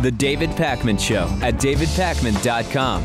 The David Pakman Show at davidpakman.com.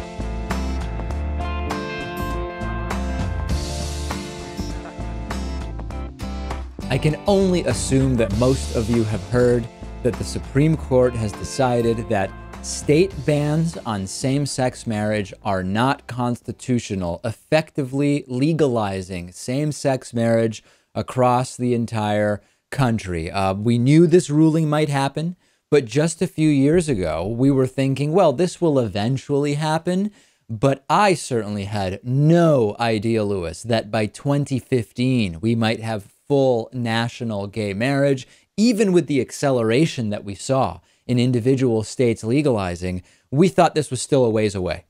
I can only assume that most of you have heard that the Supreme Court has decided that state bans on same-sex marriage are not constitutional, effectively legalizing same-sex marriage across the entire country. We knew this ruling might happen, but just a few years ago, we were thinking, well, this will eventually happen. But I certainly had no idea, Lewis, that by 2015, we might have full national gay marriage, even with the acceleration that we saw in individual states legalizing. We thought this was still a ways away.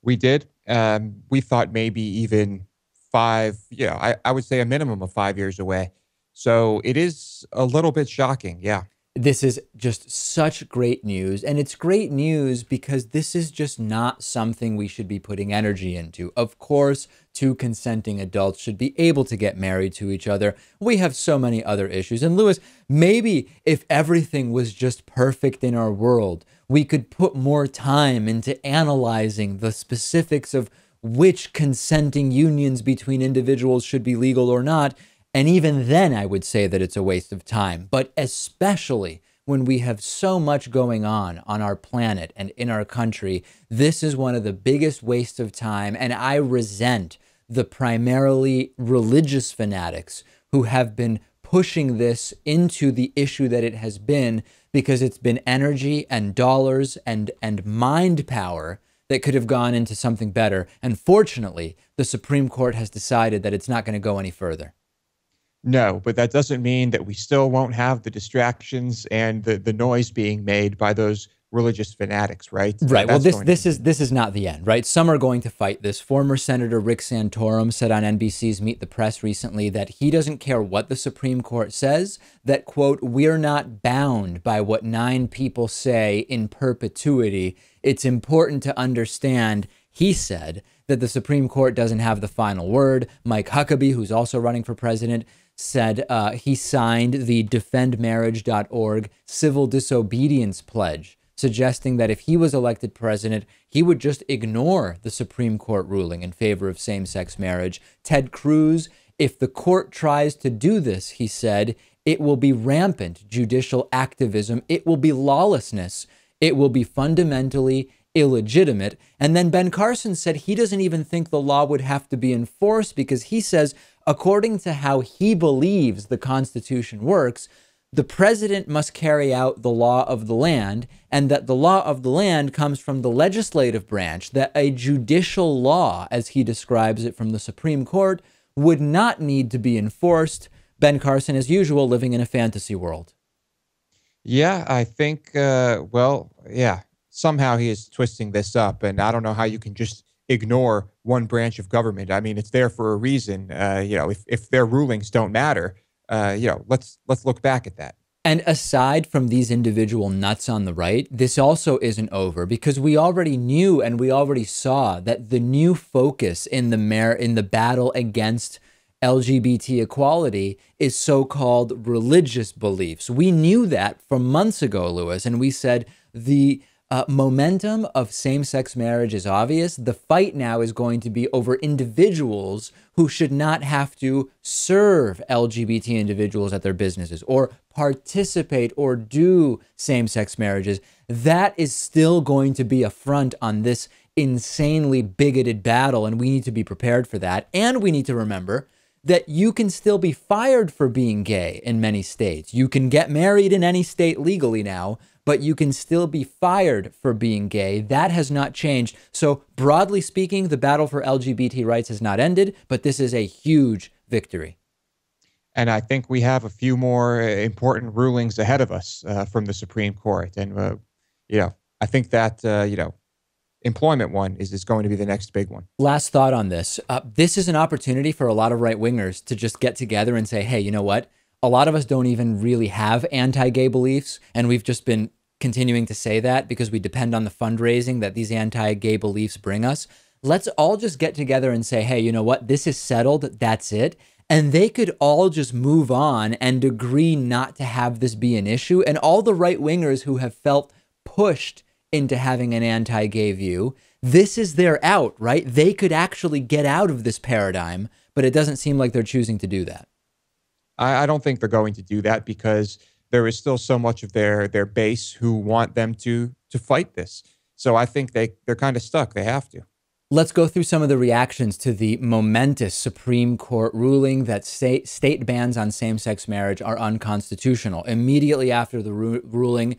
We did. We thought maybe even I would say a minimum of 5 years away. So it is a little bit shocking. Yeah. This is just such great news. And it's great news because this is just not something we should be putting energy into. Of course, two consenting adults should be able to get married to each other. We have so many other issues. And Lewis, maybe if everything was just perfect in our world, we could put more time into analyzing the specifics of which consenting unions between individuals should be legal or not. And even then, I would say that it's a waste of time. But especially when we have so much going on our planet and in our country, this is one of the biggest wastes of time. And I resent the primarily religious fanatics who have been pushing this into the issue that it has been, because it's been energy and dollars and mind power that could have gone into something better. And fortunately, the Supreme Court has decided that it's not going to go any further. No, but that doesn't mean that we still won't have the distractions and the noise being made by those religious fanatics, right? Right. Well, this is not the end, right? Some are going to fight this. Former Senator Rick Santorum said on NBC's Meet the Press recently that he doesn't care what the Supreme Court says, that, quote, "we're not bound by what 9 people say in perpetuity. It's important to understand," he said, "that the Supreme Court doesn't have the final word." Mike Huckabee, who's also running for president, said he signed the defendmarriage.org civil disobedience pledge, suggesting that if he was elected president, he would just ignore the Supreme Court ruling in favor of same-sex marriage. Ted Cruz, "if the court tries to do this," he said, "it will be rampant judicial activism. It will be lawlessness. It will be fundamentally illegitimate." And then Ben Carson said he doesn't even think the law would have to be enforced because he says, according to how he believes the Constitution works, the president must carry out the law of the land, and that the law of the land comes from the legislative branch, that a judicial law, as he describes it from the Supreme Court, would not need to be enforced. Ben Carson, as usual, living in a fantasy world. Yeah, I think, somehow he is twisting this up, and I don't know how you can just ignore one branch of government. I mean, it's there for a reason. If their rulings don't matter, let's look back at that. And aside from these individual nuts on the right, this also isn't over, because we already knew and we already saw that the new focus in the battle against LGBT equality is so-called religious beliefs. We knew that from months ago, Lewis, and we said the momentum of same-sex marriage is obvious. The fight now is going to be over individuals who should not have to serve LGBT individuals at their businesses or participate or do same-sex marriages. That is still going to be a front on this insanely bigoted battle, and we need to be prepared for that. And we need to remember that you can still be fired for being gay in many states. You can get married in any state legally now, but you can still be fired for being gay. That has not changed. So broadly speaking, the battle for LGBT rights has not ended, but this is a huge victory. And I think we have a few more important rulings ahead of us from the Supreme Court. And, I think that, employment one is going to be the next big one. Last thought on this. This is an opportunity for a lot of right-wingers to just get together and say, hey, you know what? A lot of us don't even really have anti-gay beliefs, and we've just been continuing to say that because we depend on the fundraising that these anti-gay beliefs bring us. Let's all just get together and say, hey, you know what? This is settled. That's it. And they could all just move on and agree not to have this be an issue. And all the right-wingers who have felt pushed into having an anti-gay view. This is their out, right? They could actually get out of this paradigm, but it doesn't seem like they're choosing to do that. I don't think they're going to do that because there is still so much of their base who want them to fight this. So I think they're kind of stuck. They have to. Let's go through some of the reactions to the momentous Supreme Court ruling that state bans on same-sex marriage are unconstitutional. Immediately after the ruling,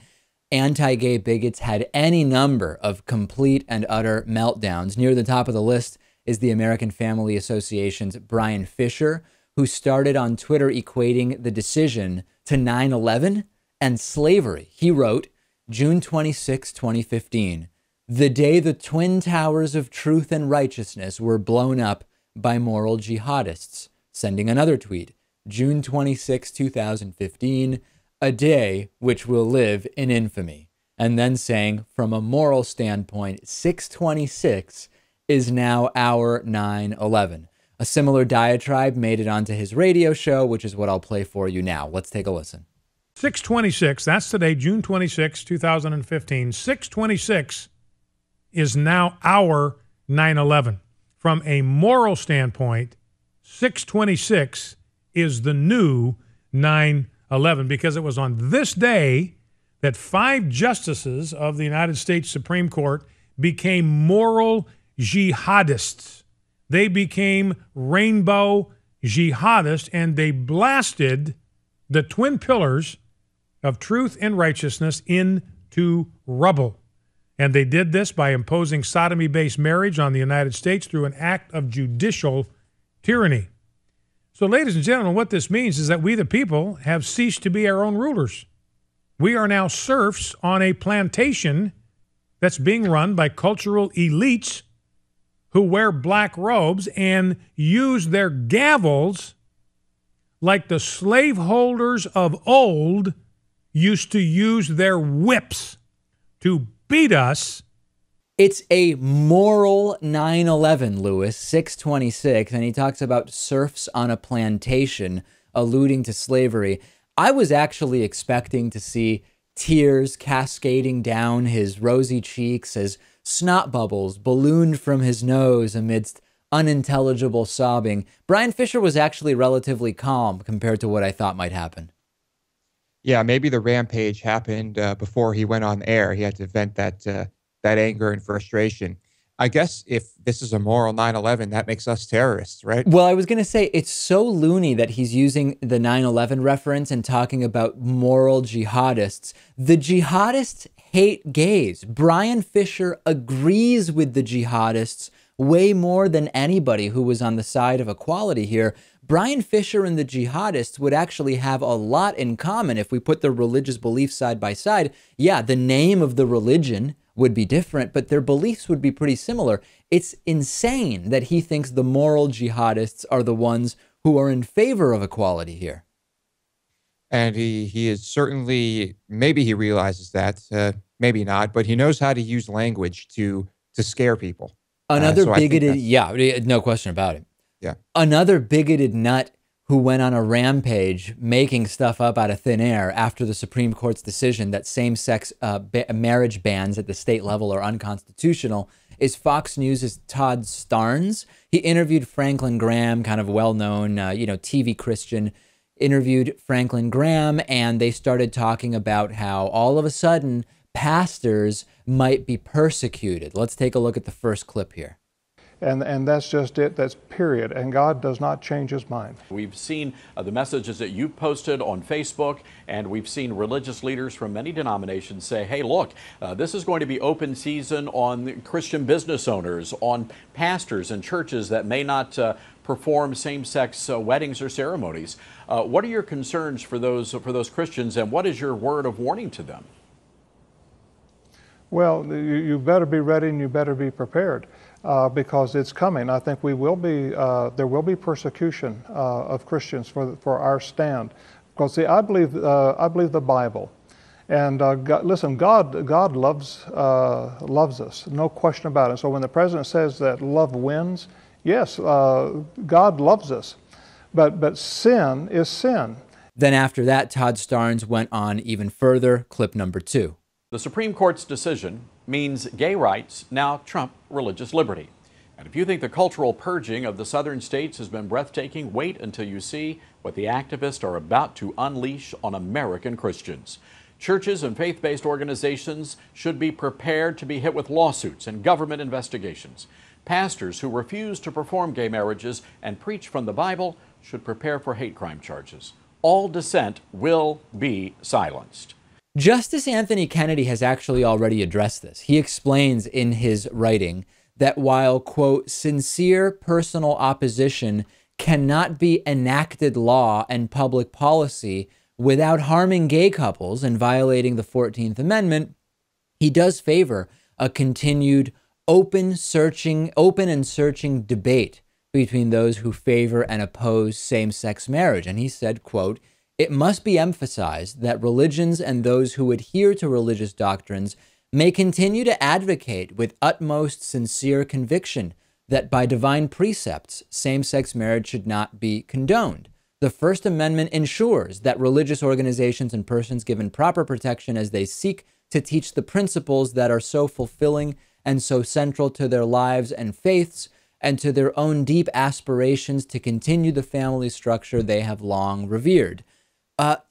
anti-gay bigots had any number of complete and utter meltdowns. Near the top of the list is the American Family Association's Bryan Fischer, who started on Twitter equating the decision to 9/11 and slavery. He wrote, June 26, 2015, the day the twin towers of truth and righteousness were blown up by moral jihadists. Sending another tweet, June 26, 2015, a day which will live in infamy. And then saying, from a moral standpoint, 626 is now our 9/11. A similar diatribe made it onto his radio show, which is what I'll play for you now. Let's take a listen. 626, that's today, June 26, 2015. 626 is now our 9/11. From a moral standpoint, 626 is the new 9/11 because it was on this day that 5 justices of the United States Supreme Court became moral jihadists. They became rainbow jihadists, and they blasted the twin pillars of truth and righteousness into rubble. And they did this by imposing sodomy-based marriage on the United States through an act of judicial tyranny. So, ladies and gentlemen, what this means is that we, the people, have ceased to be our own rulers. We are now serfs on a plantation that's being run by cultural elites who wear black robes and use their gavels like the slaveholders of old used to use their whips to beat us. It's a moral 9/11, Lewis, 626, and he talks about serfs on a plantation, alluding to slavery. I was actually expecting to see tears cascading down his rosy cheeks as snot bubbles ballooned from his nose amidst unintelligible sobbing. Bryan Fischer was actually relatively calm compared to what I thought might happen. Yeah, maybe the rampage happened before he went on air. He had to vent that anger and frustration. I guess if this is a moral 9/11, that makes us terrorists, right? Well, I was going to say, it's so loony that he's using the 9/11 reference and talking about moral jihadists. The jihadists hate gays. Bryan Fischer agrees with the jihadists way more than anybody who was on the side of equality here. Bryan Fischer and the jihadists would actually have a lot in common if we put their religious beliefs side by side. Yeah, the name of the religion would be different, but their beliefs would be pretty similar. It's insane that he thinks the moral jihadists are the ones who are in favor of equality here. And he is certainly, maybe he realizes that, maybe not, but he knows how to use language to scare people. Another bigoted, yeah, no question about it. Yeah. Another bigoted nut who went on a rampage making stuff up out of thin air after the Supreme Court's decision that same-sex marriage bans at the state level are unconstitutional is Fox News' Todd Starnes. He interviewed Franklin Graham, kind of well-known, TV Christian, interviewed Franklin Graham, and they started talking about how all of a sudden pastors might be persecuted. Let's take a look at the first clip here. And that's just it. That's period. And God does not change his mind. We've seen the messages that you've posted on Facebook, and we've seen religious leaders from many denominations say, hey, look, this is going to be open season on Christian business owners, on pastors and churches that may not perform same-sex weddings or ceremonies. What are your concerns for those Christians, and what is your word of warning to them? Well, you better be ready and you better be prepared. Because it's coming. I think there will be persecution of Christians for our stand. Because see, I believe the Bible, and God loves us, no question about it. So when the president says that love wins, yes, God loves us, but sin is sin. Then after that, Todd Starnes went on even further. Clip number 2. The Supreme Court's decision means gay rights now trump religious liberty. And if you think the cultural purging of the southern states has been breathtaking, wait until you see what the activists are about to unleash on American Christians. Churches and faith-based organizations should be prepared to be hit with lawsuits and government investigations. Pastors who refuse to perform gay marriages and preach from the Bible should prepare for hate crime charges. All dissent will be silenced. Justice Anthony Kennedy has actually already addressed this. He explains in his writing that while, quote, sincere personal opposition cannot be enacted law and public policy without harming gay couples and violating the 14th Amendment, he does favor a continued open and searching debate between those who favor and oppose same-sex marriage. And he said, quote, it must be emphasized that religions and those who adhere to religious doctrines may continue to advocate with utmost sincere conviction that by divine precepts, same-sex marriage should not be condoned. The First Amendment ensures that religious organizations and persons given proper protection as they seek to teach the principles that are so fulfilling and so central to their lives and faiths and to their own deep aspirations to continue the family structure they have long revered.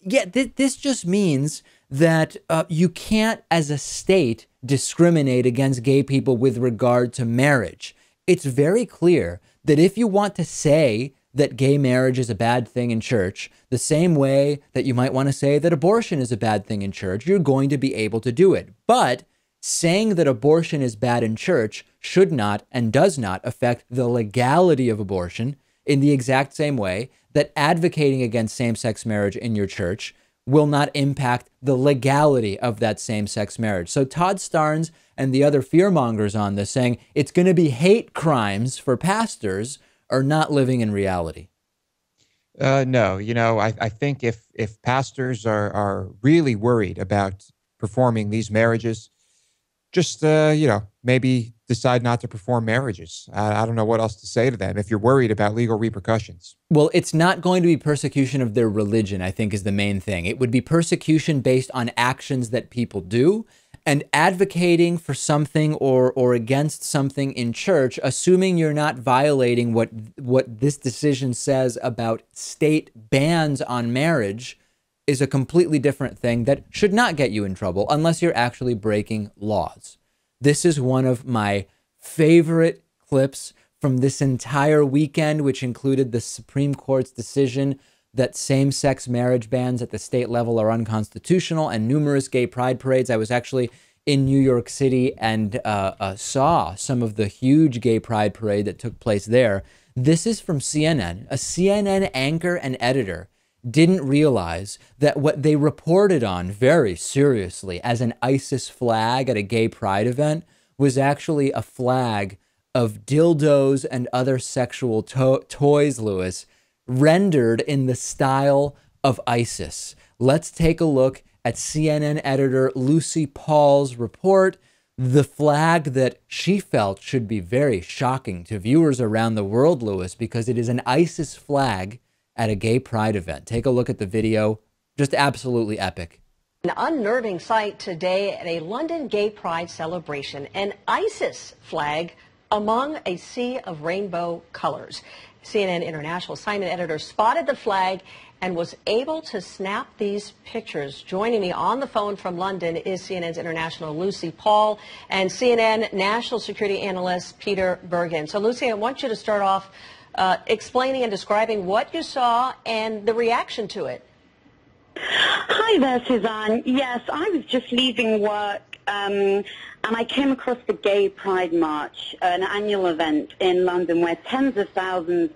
This just means that you can't, as a state, discriminate against gay people with regard to marriage. It's very clear that if you want to say that gay marriage is a bad thing in church, the same way that you might want to say that abortion is a bad thing in church, you're going to be able to do it. But saying that abortion is bad in church should not and does not affect the legality of abortion in the exact same way that advocating against same-sex marriage in your church will not impact the legality of that same-sex marriage. So Todd Starnes and the other fearmongers on this saying it's going to be hate crimes for pastors are not living in reality. No, I think if pastors are really worried about performing these marriages, just, maybe decide not to perform marriages. I don't know what else to say to them if you're worried about legal repercussions. Well, it's not going to be persecution of their religion, I think, is the main thing. It would be persecution based on actions that people do, and advocating for something or against something in church, assuming you're not violating what this decision says about state bans on marriage, is a completely different thing that should not get you in trouble unless you're actually breaking laws. This is one of my favorite clips from this entire weekend, which included the Supreme Court's decision that same-sex marriage bans at the state level are unconstitutional and numerous gay pride parades. I was actually in New York City and saw some of the huge gay pride parade that took place there. This is from CNN. A CNN anchor and editor didn't realize that what they reported on very seriously as an ISIS flag at a gay pride event was actually a flag of dildos and other sexual toys, Lewis, rendered in the style of ISIS. Let's take a look at CNN editor Lucy Paul's report, the flag that she felt should be very shocking to viewers around the world, Lewis, because it is an ISIS flag at a gay pride event. Take a look at the video. Just absolutely epic. An unnerving sight today at a London gay pride celebration, an ISIS flag among a sea of rainbow colors. CNN International assignment editor spotted the flag and was able to snap these pictures. Joining me on the phone from London is CNN's international Lucy Paul and CNN national security analyst Peter Bergen. So Lucy, I want you to start off explaining and describing what you saw and the reaction to it. Hi there, Suzanne. Yes, I was just leaving work and I came across the Gay Pride March, an annual event in London where tens of thousands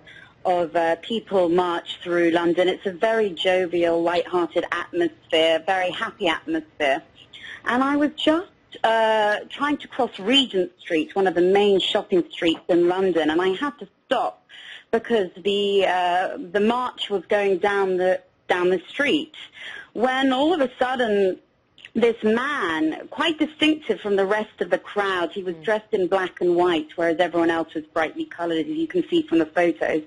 of people march through London. It's a very jovial, light-hearted atmosphere, very happy atmosphere. And I was just trying to cross Regent Street, one of the main shopping streets in London, and I had to stop because the march was going down the street, when all of a sudden this man, quite distinctive from the rest of the crowd, he was dressed in black and white, whereas everyone else was brightly colored, as you can see from the photos.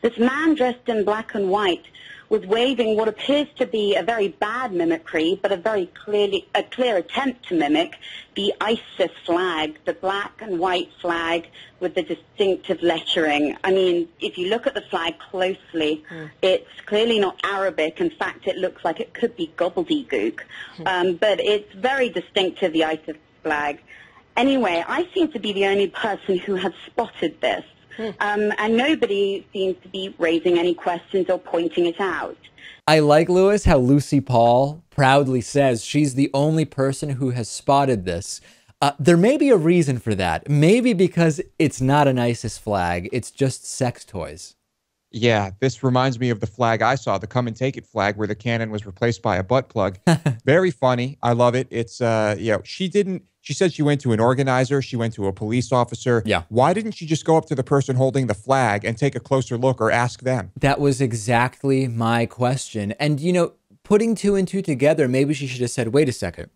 This man dressed in black and white was waving what appears to be a very bad mimicry, but a clear attempt to mimic the ISIS flag, the black and white flag with the distinctive lettering. I mean, if you look at the flag closely, it's clearly not Arabic. In fact, it looks like it could be gobbledygook. But it's very distinctive, the ISIS flag. Anyway, I seem to be the only person who has spotted this. And nobody seems to be raising any questions or pointing it out. I like, Lewis, how Lucy Paul proudly says she's the only person who has spotted this. There may be a reason for that. Maybe because it's not an ISIS flag. It's just sex toys. Yeah, this reminds me of the flag I saw, the Come and Take It flag, where the cannon was replaced by a butt plug. Very funny. I love it. It's, she said she went to an organizer. She went to a police officer. Yeah. Why didn't she just go up to the person holding the flag and take a closer look or ask them? That was exactly my question. And, putting two and two together, maybe she should have said, wait a second.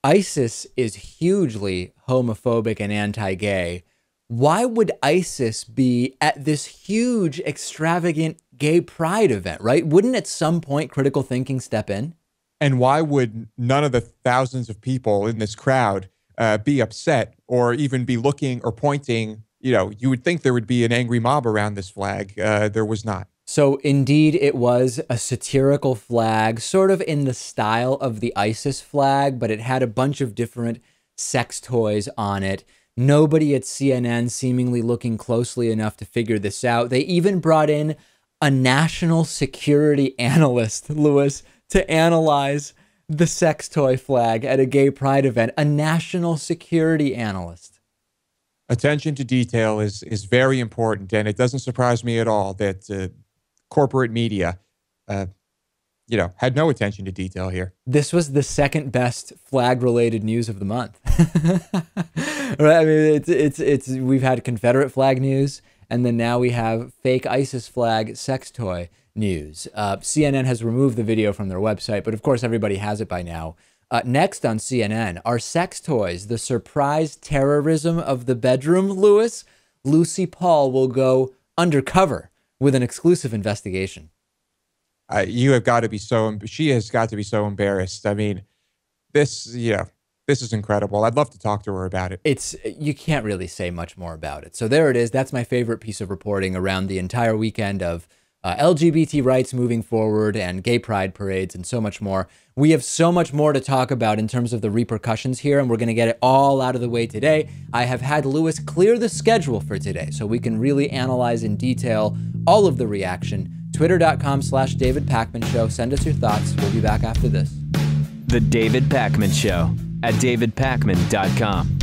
ISIS is hugely homophobic and anti-gay. Why would ISIS be at this huge, extravagant gay pride event, right? Wouldn't at some point critical thinking step in? And why would none of the thousands of people in this crowd be upset or even be looking or pointing? You would think there would be an angry mob around this flag. There was not. So indeed, it was a satirical flag, sort of in the style of the ISIS flag, but it had a bunch of different sex toys on it. Nobody at CNN seemingly looking closely enough to figure this out. They even brought in a national security analyst, Lewis, to analyze the sex toy flag at a gay pride event. A national security analyst. Attention to detail is very important, and it doesn't surprise me at all that corporate media, had no attention to detail here. This was the second best flag-related news of the month. Right? I mean, it's we've had Confederate flag news, and then now we have fake ISIS flag sex toy news. CNN has removed the video from their website, but of course everybody has it by now. Next on CNN, are sex toys the surprise terrorism of the bedroom, Lewis? Lucy Paul will go undercover with an exclusive investigation. She has got to be so embarrassed. I mean, this is incredible. I'd love to talk to her about it. You can't really say much more about it. So there it is. That's my favorite piece of reporting around the entire weekend of LGBT rights moving forward and gay pride parades and so much more. We have so much more to talk about in terms of the repercussions here, and we're going to get it all out of the way today. I have had Lewis clear the schedule for today so we can really analyze in detail all of the reaction. Twitter.com/David Pakman Show. Send us your thoughts. We'll be back after this. The David Pakman Show at davidpakman.com.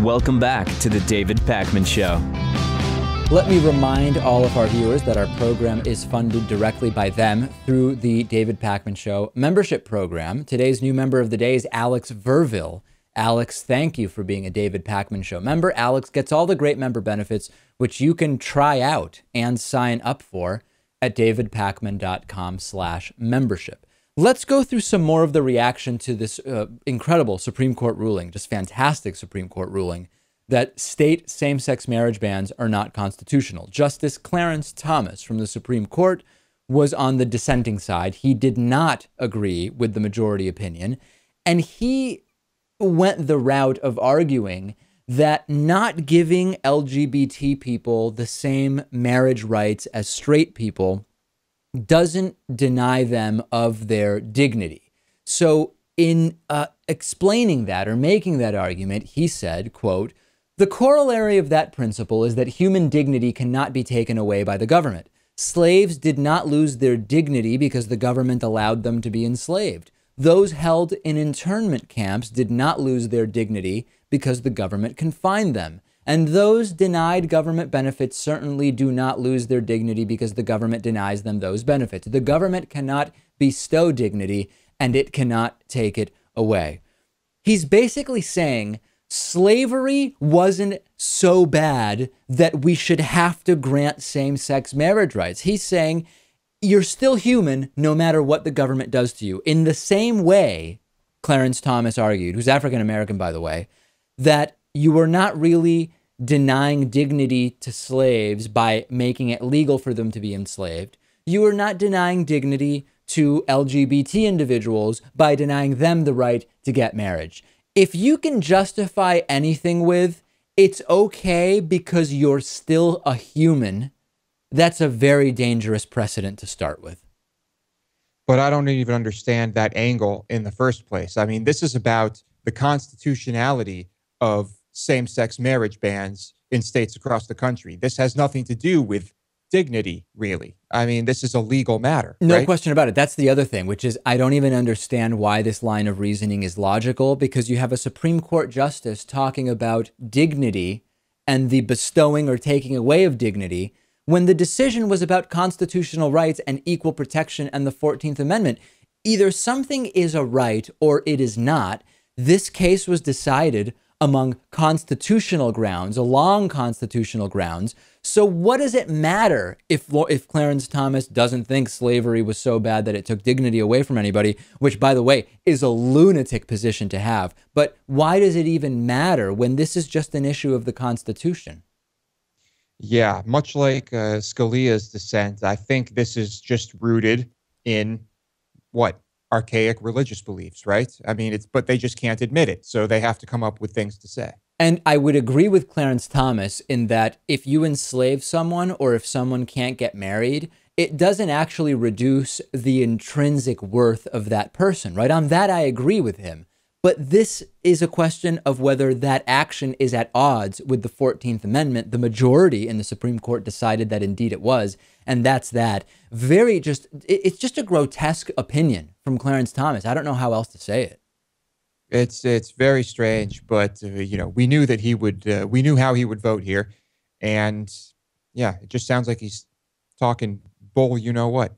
Welcome back to the David Pakman Show. Let me remind all of our viewers that our program is funded directly by them through the David Pakman Show membership program. Today's new member of the day is Alex Verville. Alex, thank you for being a David Pakman Show member. Alex gets all the great member benefits, which you can try out and sign up for at davidpakman.com/membership. Let's go through some more of the reaction to this incredible Supreme Court ruling, just fantastic Supreme Court ruling, that state same-sex marriage bans are not constitutional. Justice Clarence Thomas from the Supreme Court was on the dissenting side. He did not agree with the majority opinion, and he went the route of arguing that not giving LGBT people the same marriage rights as straight people doesn't deny them of their dignity. So in explaining that or making that argument, he said, quote, "The corollary of that principle is that human dignity cannot be taken away by the government. Slaves did not lose their dignity because the government allowed them to be enslaved. Those held in internment camps did not lose their dignity because the government confined them. And those denied government benefits certainly do not lose their dignity because the government denies them those benefits. The government cannot bestow dignity, and it cannot take it away." He's basically saying slavery wasn't so bad that we should have to grant same-sex marriage rights. He's saying you're still human no matter what the government does to you. In the same way, Clarence Thomas argued, who's African-American, by the way, that you were not really denying dignity to slaves by making it legal for them to be enslaved. You are not denying dignity to LGBT individuals by denying them the right to get marriage. If you can justify anything with, it's okay because you're still a human, that's a very dangerous precedent to start with. But I don't even understand that angle in the first place. I mean, this is about the constitutionality of same-sex marriage bans in states across the country. This has nothing to do with dignity, really. I mean, this is a legal matter. No right? question about it. That's the other thing, which is I don't even understand why this line of reasoning is logical, because you have a Supreme Court justice talking about dignity and the bestowing or taking away of dignity when the decision was about constitutional rights and equal protection and the 14th Amendment. Either something is a right or it is not. This case was decided among constitutional grounds, along constitutional grounds. So what does it matter if Clarence Thomas doesn't think slavery was so bad that it took dignity away from anybody, which, by the way, is a lunatic position to have. But why does it even matter when this is just an issue of the Constitution? Yeah, much like Scalia's dissent, I think this is just rooted in what? Archaic religious beliefs, right? I mean, but they just can't admit it. So they have to come up with things to say. And I would agree with Clarence Thomas in that if you enslave someone or if someone can't get married, it doesn't actually reduce the intrinsic worth of that person, right? On that, I agree with him. But this is a question of whether that action is at odds with the 14th Amendment. The majority in the Supreme Court decided that indeed it was. And that's that. It's just a grotesque opinion from Clarence Thomas. I don't know how else to say it. It's very strange, but you know, we knew that he would. We knew how he would vote here, and yeah, it just sounds like he's talking bull. You know what?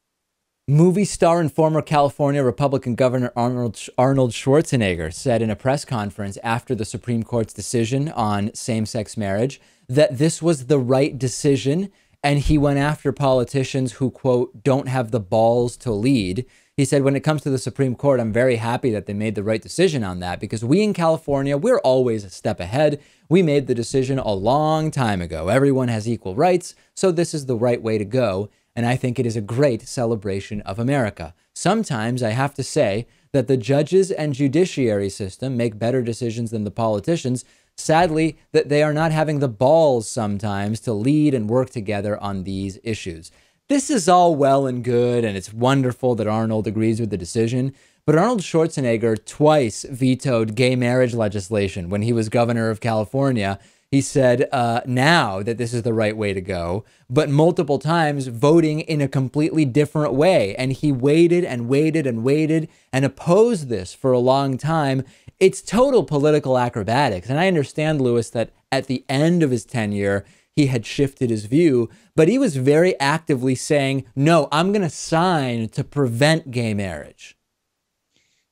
Movie star and former California Republican Governor Arnold Schwarzenegger said in a press conference after the Supreme Court's decision on same-sex marriage that this was the right decision, and he went after politicians who, quote, don't have the balls to lead. He said, when it comes to the Supreme Court, I'm very happy that they made the right decision on that because we in California, we're always a step ahead. We made the decision a long time ago. Everyone has equal rights, so this is the right way to go. And I think it is a great celebration of America. Sometimes I have to say that the judges and judiciary system make better decisions than the politicians. Sadly, that they are not having the balls sometimes to lead and work together on these issues. This is all well and good, and it's wonderful that Arnold agrees with the decision. But Arnold Schwarzenegger twice vetoed gay marriage legislation when he was governor of California. He said now that this is the right way to go, but multiple times voting in a completely different way. And he waited and waited and waited and opposed this for a long time. It's total political acrobatics. And I understand, Lewis, that at the end of his tenure, he had shifted his view, but he was very actively saying, no, I'm going to sign to prevent gay marriage.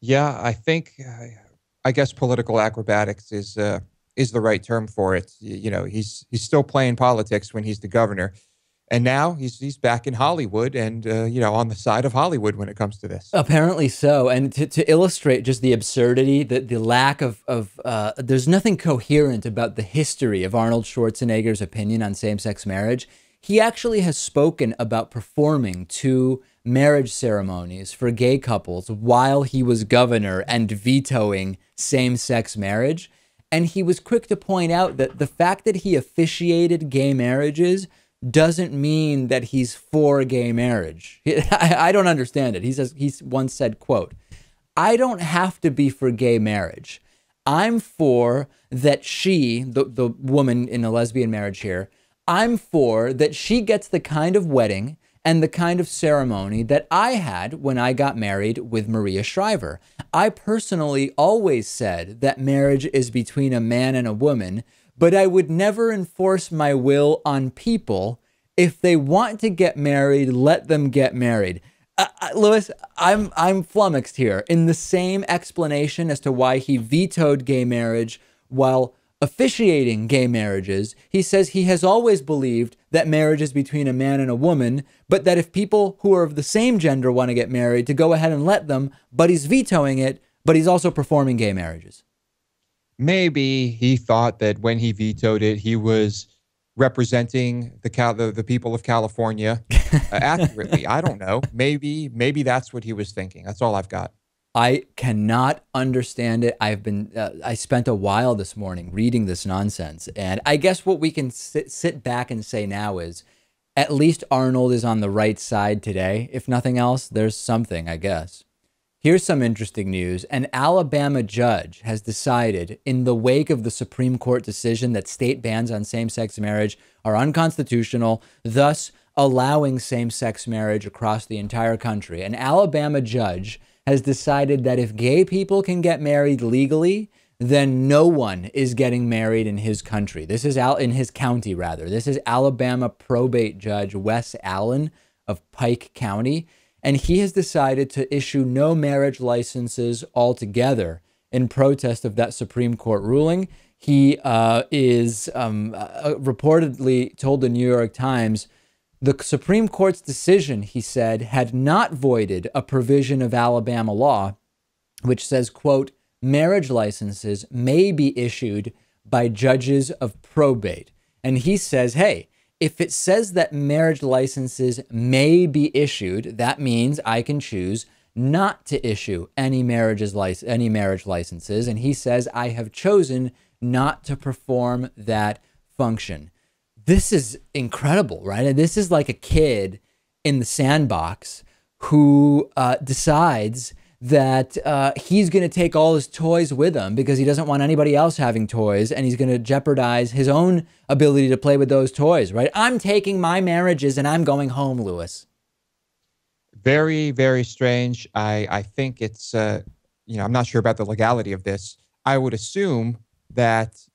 Yeah, I think, I guess political acrobatics is the right term for it. You know, he's still playing politics when he's the governor, and now he's back in Hollywood and you know, on the side of Hollywood when it comes to this. Apparently so. And to illustrate just the absurdity, the lack of there's nothing coherent about the history of Arnold Schwarzenegger's opinion on same-sex marriage. He actually has spoken about performing 2 marriage ceremonies for gay couples while he was governor and vetoing same-sex marriage. And he was quick to point out that the fact that he officiated gay marriages doesn't mean that he's for gay marriage. I don't understand it. He says, he once said, quote, I don't have to be for gay marriage. I'm for that she, the woman in a lesbian marriage here, I'm for that she gets the kind of wedding and the kind of ceremony that I had when I got married with Maria Shriver. I personally always said that marriage is between a man and a woman, but I would never enforce my will on people. If they want to get married, let them get married. Lewis, I'm flummoxed here. In the same explanation as to why he vetoed gay marriage while officiating gay marriages, he says he has always believed that marriage is between a man and a woman, but that if people who are of the same gender want to get married, to go ahead and let them, but he's vetoing it, but he's also performing gay marriages. Maybe he thought that when he vetoed it, he was representing the people of California accurately. I don't know. Maybe that's what he was thinking. That's all I've got. I cannot understand it. I spent a while this morning reading this nonsense. And I guess what we can sit back and say now is at least Arnold is on the right side today. If nothing else, there's something, I guess. Here's some interesting news. An Alabama judge has decided in the wake of the Supreme Court decision that state bans on same-sex marriage are unconstitutional, thus allowing same-sex marriage across the entire country. An Alabama judge has decided that if gay people can get married legally, then no one is getting married in his country. This is in his county, rather. This is Alabama probate judge Wes Allen of Pike County. And he has decided to issue no marriage licenses altogether in protest of that Supreme Court ruling. He is reportedly told the New York Times, the Supreme Court's decision, he said, had not voided a provision of Alabama law, which says, quote, marriage licenses may be issued by judges of probate. And he says, hey, if it says that marriage licenses may be issued, that means I can choose not to issue any marriage licenses. And he says, I have chosen not to perform that function. This is incredible, right? And this is like a kid in the sandbox who decides that he's going to take all his toys with him because he doesn't want anybody else having toys, and he's going to jeopardize his own ability to play with those toys, right? I'm taking my marriages and I'm going home, Lewis. Very, very strange. I think it's, I'm not sure about the legality of this. I would assume that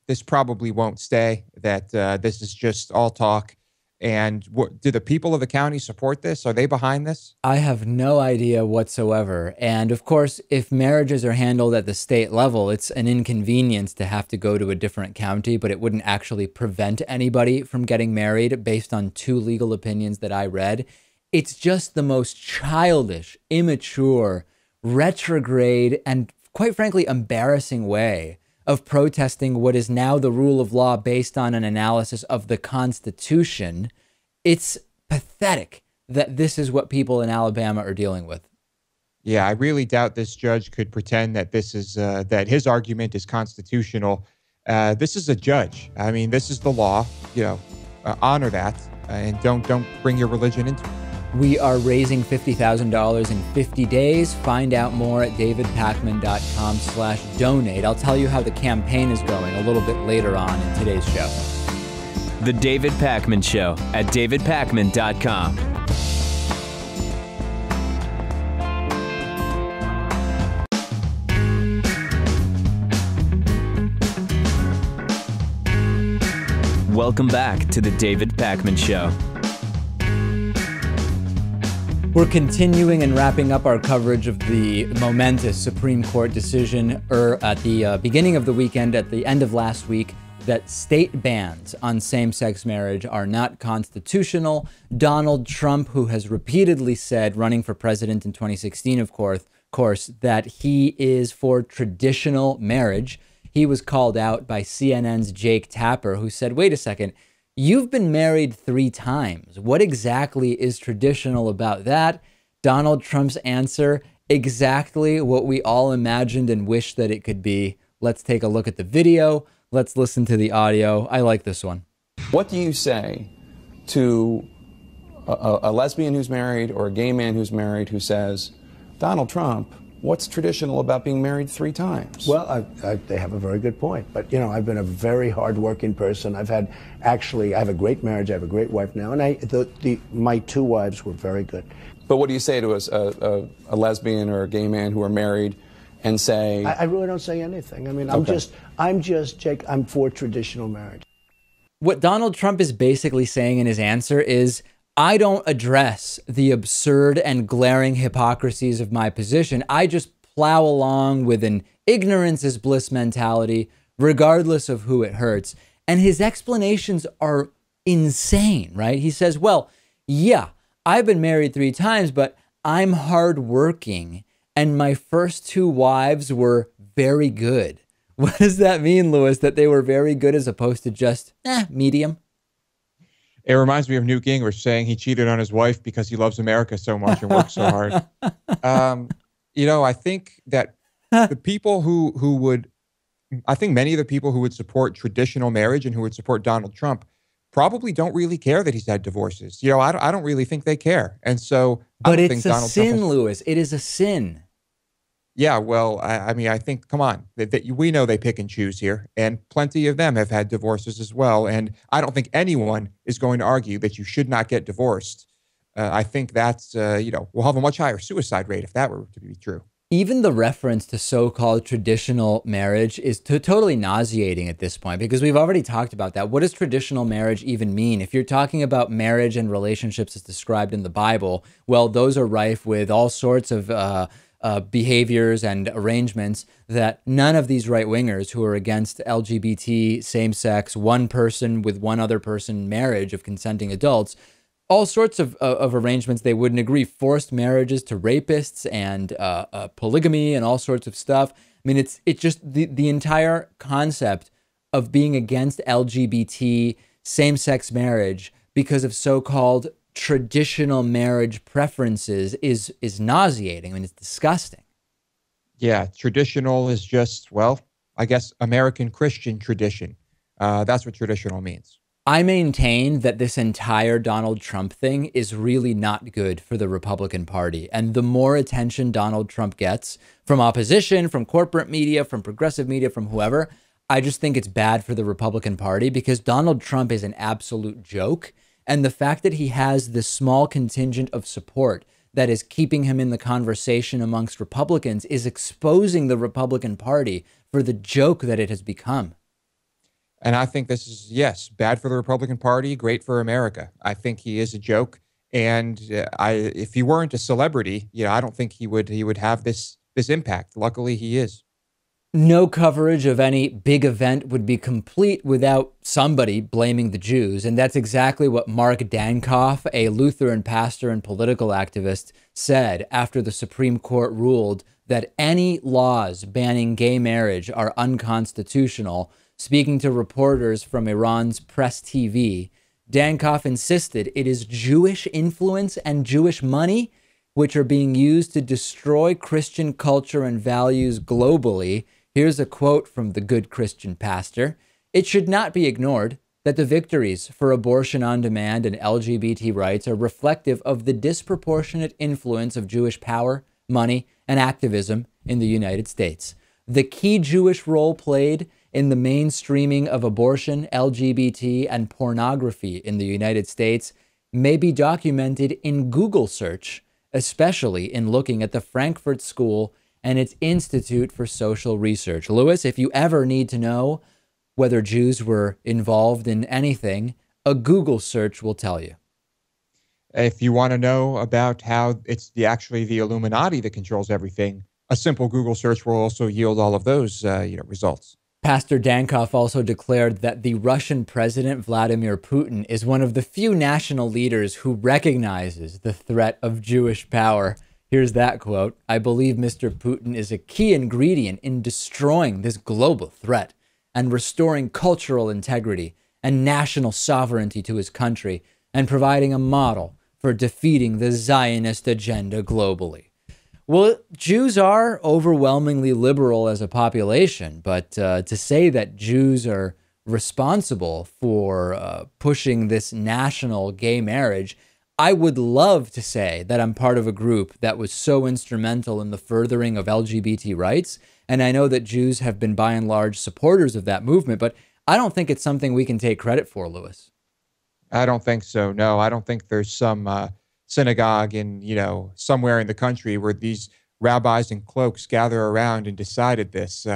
this probably won't stay, that this is just all talk. And do the people of the county support this? Are they behind this? I have no idea whatsoever. And of course, if marriages are handled at the state level, it's an inconvenience to have to go to a different county, but it wouldn't actually prevent anybody from getting married based on two legal opinions that I read. It's just the most childish, immature, retrograde, and quite frankly, embarrassing way of protesting what is now the rule of law based on an analysis of the Constitution. It's pathetic that this is what people in Alabama are dealing with. Yeah, I really doubt this judge could pretend that this is that his argument is constitutional. This is a judge. I mean, this is the law. Honor that, and don't bring your religion into it. We are raising $50,000 in 50 days. Find out more at davidpakman.com/donate. I'll tell you how the campaign is going a little bit later on in today's show. The David Pakman Show at davidpakman.com. Welcome back to the David Pakman Show. We're continuing and wrapping up our coverage of the momentous Supreme Court decision at the beginning of the weekend, at the end of last week, that state bans on same-sex marriage are not constitutional. Donald Trump, who has repeatedly said, running for president in 2016, of course, that he is for traditional marriage. He was called out by CNN's Jake Tapper, who said, wait a second, you've been married 3 times. What exactly is traditional about that? Donald Trump's answer, exactly what we all imagined and wished that it could be. Let's take a look at the video. Let's listen to the audio. I like this one. What do you say to a lesbian who's married or a gay man who's married who says, Donald Trump, what's traditional about being married 3 times? Well, they have a very good point. But, I've been a very hardworking person. I have a great marriage. I have a great wife now. And my 2 wives were very good. But what do you say to a lesbian or a gay man who are married and say... I really don't say anything. I mean, Jake, I'm for traditional marriage. What Donald Trump is basically saying in his answer is, I don't address the absurd and glaring hypocrisies of my position. I just plow along with an ignorance is bliss mentality, regardless of who it hurts. And his explanations are insane, right? He says, well, yeah, I've been married 3 times, but I'm hardworking, and my first 2 wives were very good. What does that mean, Lewis, that they were very good as opposed to just, medium? It reminds me of Newt Gingrich saying he cheated on his wife because he loves America so much and works so hard. I think that the people who would, I think many of the people who would support traditional marriage and who would support Donald Trump probably don't really care that he's had divorces. I don't really think they care. And so, but it's a sin, Lewis. It is a sin. Yeah, well, I mean, I think, come on, we know they pick and choose here, and plenty of them have had divorces as well. And I don't think anyone is going to argue that you should not get divorced. I think that's, we'll have a much higher suicide rate if that were to be true. Even the reference to so-called traditional marriage is totally nauseating at this point, because we've already talked about that. What does traditional marriage even mean? If you're talking about marriage and relationships as described in the Bible, well, those are rife with all sorts of behaviors and arrangements that none of these right-wingers who are against LGBT, same-sex, one person with one other person marriage of consenting adults, all sorts of arrangements they wouldn't agree, forced marriages to rapists and polygamy and all sorts of stuff. I mean, it's just the entire concept of being against LGBT, same-sex marriage because of so-called traditional marriage preferences is nauseating. I mean, it's disgusting. Yeah, traditional is just, well, I guess American Christian tradition. That's what traditional means. I maintain that this entire Donald Trump thing is really not good for the Republican Party. And the more attention Donald Trump gets from opposition, from corporate media, from progressive media, from whoever, I just think it's bad for the Republican Party because Donald Trump is an absolute joke. And the fact that he has this small contingent of support that is keeping him in the conversation amongst Republicans is exposing the Republican Party for the joke that it has become. And I think this is, yes, bad for the Republican Party, great for America. I think he is a joke. And if he weren't a celebrity, I don't think he would have this impact. Luckily, he is. No coverage of any big event would be complete without somebody blaming the Jews. And that's exactly what Mark Dankof, a Lutheran pastor and political activist, said after the Supreme Court ruled that any laws banning gay marriage are unconstitutional. Speaking to reporters from Iran's Press TV, Dankof insisted it is Jewish influence and Jewish money which are being used to destroy Christian culture and values globally. Here's a quote from the good Christian pastor. It should not be ignored that the victories for abortion on demand and LGBT rights are reflective of the disproportionate influence of Jewish power, money, and activism in the United States. The key Jewish role played in the mainstreaming of abortion, LGBT, and pornography in the United States may be documented in Google search, especially in looking at the Frankfurt School and its Institute for Social Research. Lewis, if you ever need to know whether Jews were involved in anything, a Google search will tell you. If you want to know about how it's actually the Illuminati that controls everything, a simple Google search will also yield all of those results. Pastor Dankof also declared that the Russian President Vladimir Putin is one of the few national leaders who recognizes the threat of Jewish power. Here's that quote. I believe Mr. Putin is a key ingredient in destroying this global threat and restoring cultural integrity and national sovereignty to his country and providing a model for defeating the Zionist agenda globally. Well, Jews are overwhelmingly liberal as a population, but to say that Jews are responsible for pushing this national gay marriage, I would love to say that I'm part of a group that was so instrumental in the furthering of LGBT rights, and I know that Jews have been by and large supporters of that movement, but I don't think it's something we can take credit for, Lewis. I don't think so. No, I don't think there's some synagogue in, somewhere in the country where these rabbis in cloaks gather around and decided this.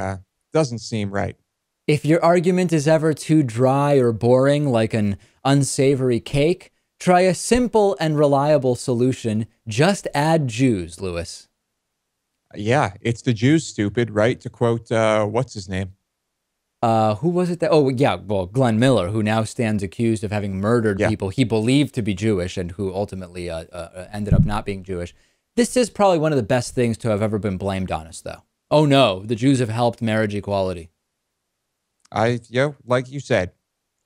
Doesn't seem right. If your argument is ever too dry or boring like an unsavory cake, try a simple and reliable solution. Just add Jews, Lewis. Yeah, it's the Jews, stupid, right? To quote, what's his name? Who was it that? Oh, yeah, well, Glenn Miller, who now stands accused of having murdered people he believed to be Jewish and who ultimately ended up not being Jewish. This is probably one of the best things to have ever been blamed on us, though. Oh no, the Jews have helped marriage equality. Like you said,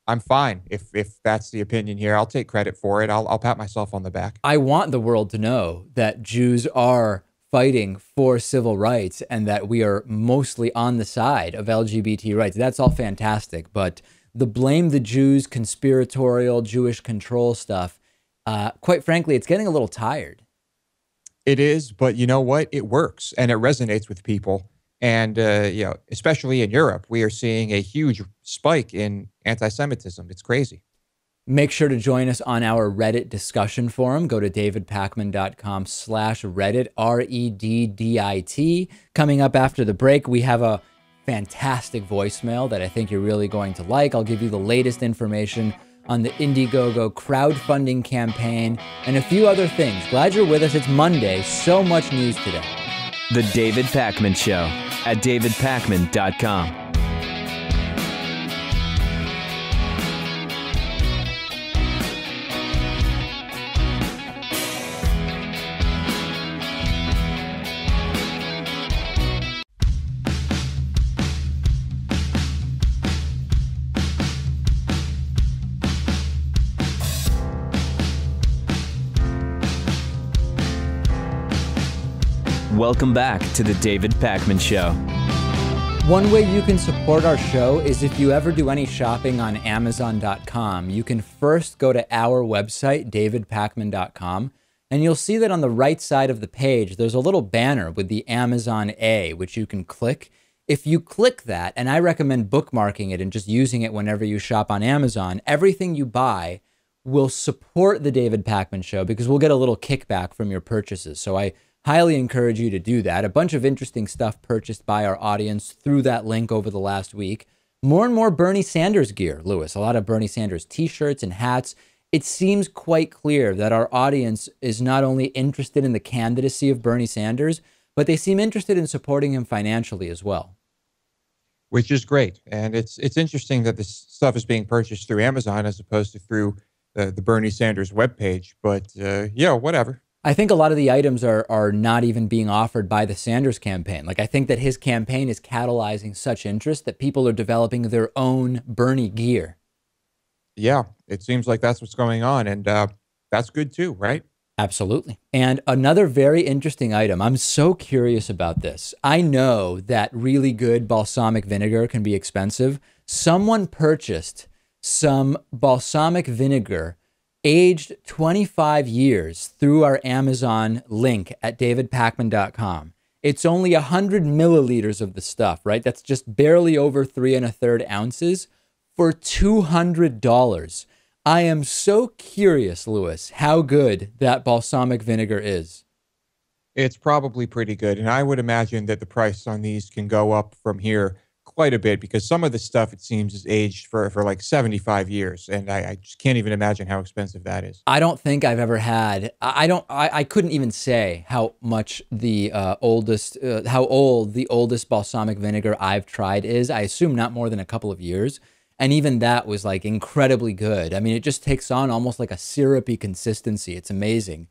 I'm fine if that's the opinion here. I'll take credit for it. I'll pat myself on the back. I want the world to know that Jews are fighting for civil rights and that we are mostly on the side of LGBT rights. That's all fantastic. But the blame the Jews, conspiratorial Jewish control stuff, quite frankly, it's getting a little tired. It is, but you know what? It works and it resonates with people. And, especially in Europe, we are seeing a huge spike in anti-Semitism. It's crazy. Make sure to join us on our Reddit discussion forum. Go to davidpakman.com/Reddit, REDDIT. Coming up after the break, we have a fantastic voicemail that I think you're really going to like. I'll give you the latest information on the Indiegogo crowdfunding campaign and a few other things. Glad you're with us. It's Monday. So much news today. The David Pakman Show at davidpakman.com. Welcome back to the David Pakman Show. One way you can support our show is if you ever do any shopping on Amazon.com, you can first go to our website, davidpakman.com, and you'll see that on the right side of the page, there's a little banner with the Amazon A, which you can click. If you click that, and I recommend bookmarking it and just using it whenever you shop on Amazon, everything you buy will support the David Pakman Show because we'll get a little kickback from your purchases. So I highly encourage you to do that. A bunch of interesting stuff purchased by our audience through that link over the last week. More and more Bernie Sanders gear, Lewis. A lot of Bernie Sanders t-shirts and hats. It seems quite clear that our audience is not only interested in the candidacy of Bernie Sanders, but they seem interested in supporting him financially as well. Which is great. And it's interesting that this stuff is being purchased through Amazon as opposed to through the Bernie Sanders webpage. But, whatever. I think a lot of the items are not even being offered by the Sanders campaign. Like, I think that his campaign is catalyzing such interest that people are developing their own Bernie gear. Yeah, it seems like that's what's going on. And that's good too, right? Absolutely. And another very interesting item. I'm so curious about this. I know that really good balsamic vinegar can be expensive. Someone purchased some balsamic vinegar aged 25 years through our Amazon link at davidpakman.com. It's only 100 milliliters of the stuff, right? That's just barely over 3 1/3 ounces for $200. I am so curious, Lewis, how good that balsamic vinegar is. It's probably pretty good. And I would imagine that the price on these can go up from here quite a bit because some of the stuff, it seems, is aged for like 75 years. And I just can't even imagine how expensive that is. I don't think I've ever had, I couldn't even say how much how old the oldest balsamic vinegar I've tried is. I assume not more than a couple of years. And even that was like incredibly good. I mean, it just takes on almost like a syrupy consistency. It's amazing.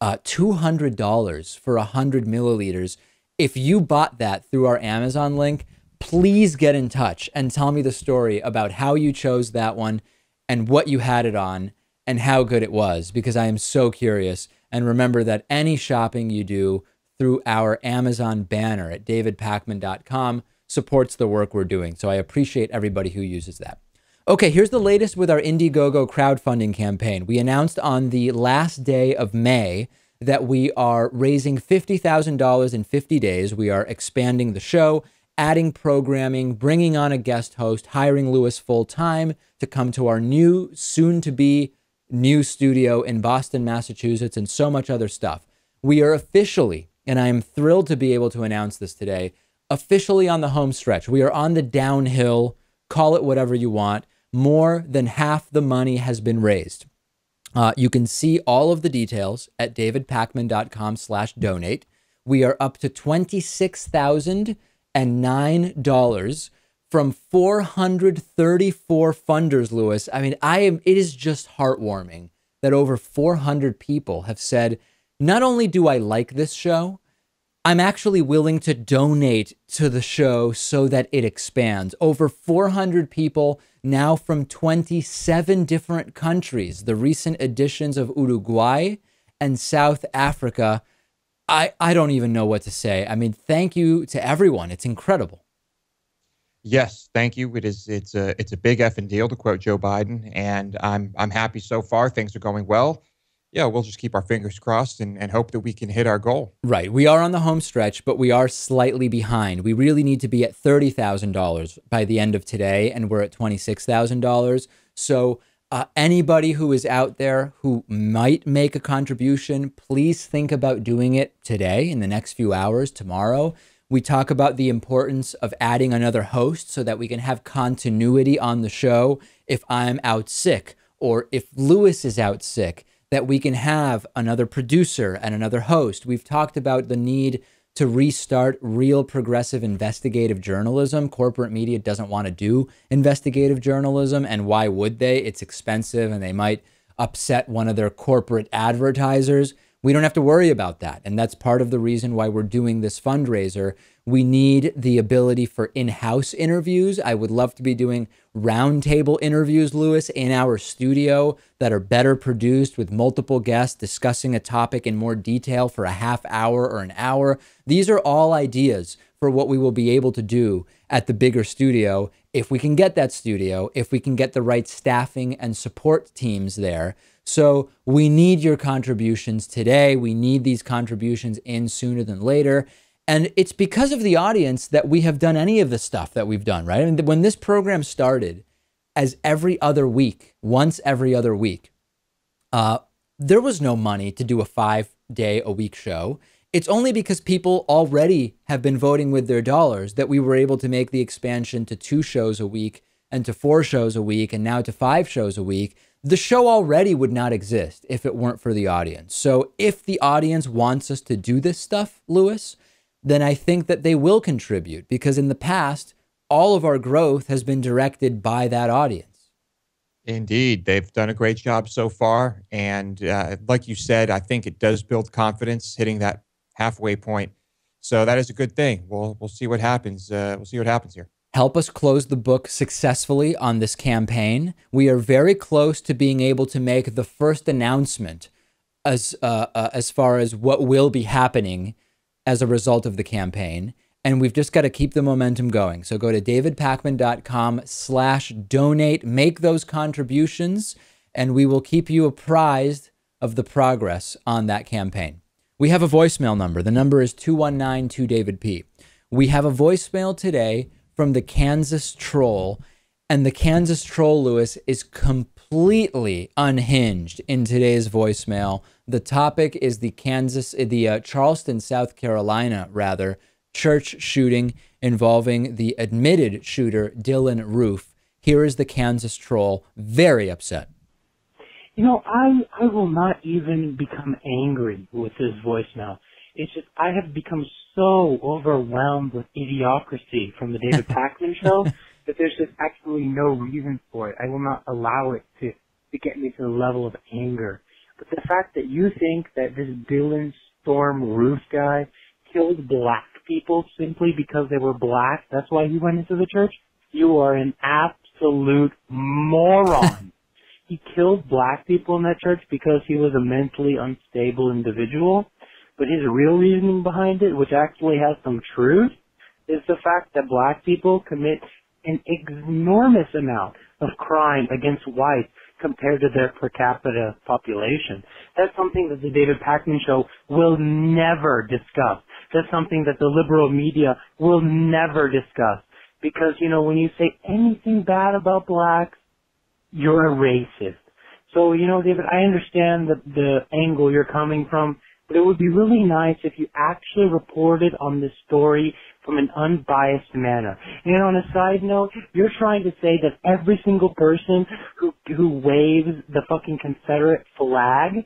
$200 for 100 milliliters. If you bought that through our Amazon link, please get in touch and tell me the story about how you chose that one and what you had it on and how good it was, because I am so curious. And remember that any shopping you do through our Amazon banner at davidpakman.com supports the work we're doing. So I appreciate everybody who uses that. Okay, here's the latest with our Indiegogo crowdfunding campaign. We announced on the last day of May that we are raising $50,000 in 50 days. We are expanding the show, adding programming, bringing on a guest host, hiring Lewis full-time to come to our new, soon-to-be new studio in Boston, Massachusetts, and so much other stuff. We are officially, and I am thrilled to be able to announce this today, officially on the home stretch. We are on the downhill, call it whatever you want. More than half the money has been raised. You can see all of the details at davidpakman.com/donate. We are up to $26,009 from 434 funders, Lewis. I mean, it is just heartwarming that over 400 people have said, not only do I like this show, I'm actually willing to donate to the show so that it expands. Over 400 people now from 27 different countries. The recent additions of Uruguay and South Africa. I don't even know what to say. I mean, thank you to everyone. It's incredible. Yes, thank you. It's a big effing deal, to quote Joe Biden, and I'm happy so far. Things are going well. Yeah, we'll just keep our fingers crossed and hope that we can hit our goal. Right. We are on the home stretch, but we are slightly behind. We really need to be at $30,000 by the end of today, and we're at $26,000. So anybody who is out there who might make a contribution, please think about doing it today, in the next few hours, tomorrow. We talk about the importance of adding another host so that we can have continuity on the show if I'm out sick or if Lewis is out sick, that we can have another producer and another host. We've talked about the need to restart real progressive investigative journalism. Corporate media doesn't want to do investigative journalism, and why would they? It's expensive and they might upset one of their corporate advertisers. We don't have to worry about that. And that's part of the reason why we're doing this fundraiser. We need the ability for in-house interviews. I would love to be doing roundtable interviews, Lewis, in our studio that are better produced with multiple guests discussing a topic in more detail for a half hour or an hour. These are all ideas for what we will be able to do at the bigger studio if we can get that studio, if we can get the right staffing and support teams there. So we need your contributions today. We need these contributions in sooner than later. And it's because of the audience that we have done any of the stuff that we've done, right? And when this program started as every other week, once every other week, there was no money to do a 5-day-a-week show. It's only because people already have been voting with their dollars that we were able to make the expansion to 2 shows a week and to 4 shows a week and now to 5 shows a week. The show already would not exist if it weren't for the audience. So if the audience wants us to do this stuff, Lewis, then I think that they will contribute, because in the past, all of our growth has been directed by that audience. Indeed. They've done a great job so far. And like you said, I think it does build confidence hitting that halfway point. So that is a good thing. We'll see what happens. We'll see what happens here. Help us close the book successfully on this campaign. We are very close to being able to make the first announcement as far as what will be happening as a result of the campaign. And we've just got to keep the momentum going. So go to davidpakman.com/donate, make those contributions, and we will keep you apprised of the progress on that campaign. We have a voicemail number. The number is 219-2DavidP. We have a voicemail today from the Kansas Troll, and the Kansas Troll, Lewis, is completely unhinged in today's voicemail. The topic is the Charleston, South Carolina, church shooting involving the admitted shooter, Dylan Roof. Here is the Kansas Troll, very upset. You know, I will not even become angry with this voicemail. It's just, I have become so overwhelmed with idiocracy from the David Pakman show that there's just actually no reason for it. I will not allow it to get me to the level of anger. But the fact that you think that this Dylan Storm Roof guy killed black people simply because they were black, that's why he went into the church, you are an absolute moron. He killed black people in that church because he was a mentally unstable individual. But his real reasoning behind it, which actually has some truth, is the fact that black people commit an enormous amount of crime against whites compared to their per capita population. That's something that the David Pakman show will never discuss. That's something that the liberal media will never discuss. Because, you know, when you say anything bad about blacks, you're a racist. So, you know, David, I understand the angle you're coming from, but it would be really nice if you actually reported on this story from an unbiased manner. And on a side note, you're trying to say that every single person who waves the fucking Confederate flag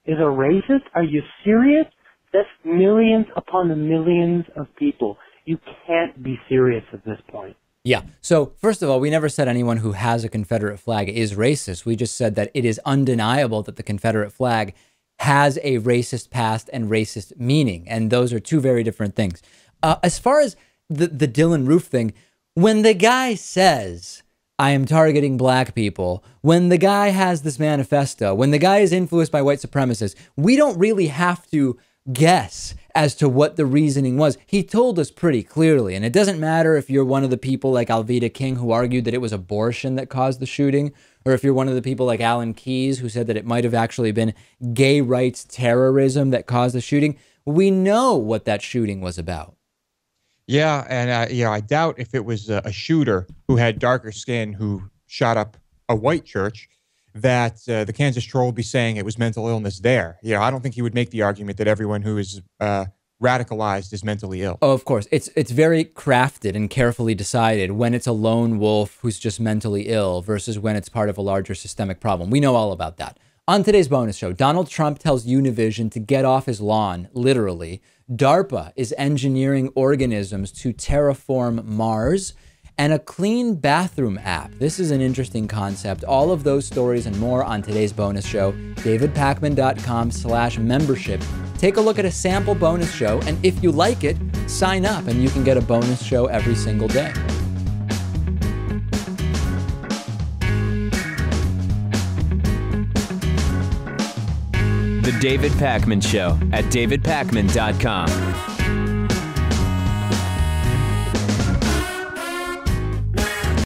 is a racist? Are you serious? That's millions upon the millions of people. You can't be serious at this point. Yeah. So first of all, we never said anyone who has a Confederate flag is racist. We just said that it is undeniable that the Confederate flag has a racist past and racist meaning. And those are two very different things. As far as the Dylan Roof thing, when the guy says, I am targeting black people, when the guy has this manifesto, when the guy is influenced by white supremacists, we don't really have to guess as to what the reasoning was. He told us pretty clearly, and it doesn't matter if you're one of the people like Alveda King who argued that it was abortion that caused the shooting, or if you're one of the people like Alan Keyes who said that it might have actually been gay rights terrorism that caused the shooting. We know what that shooting was about. Yeah, and I doubt if it was a shooter who had darker skin who shot up a white church that the Kansas Troll would be saying it was mental illness there. I don't think he would make the argument that everyone who is radicalized is mentally ill. Oh, of course. It's very crafted and carefully decided when it's a lone wolf who's just mentally ill versus when it's part of a larger systemic problem. We know all about that. On today's bonus show, Donald Trump tells Univision to get off his lawn, literally. DARPA is engineering organisms to terraform Mars, and a clean bathroom app. This is an interesting concept. All of those stories and more on today's bonus show, davidpakman.com/membership. Take a look at a sample bonus show, and if you like it, sign up and you can get a bonus show every single day. The David Pakman Show at davidpakman.com.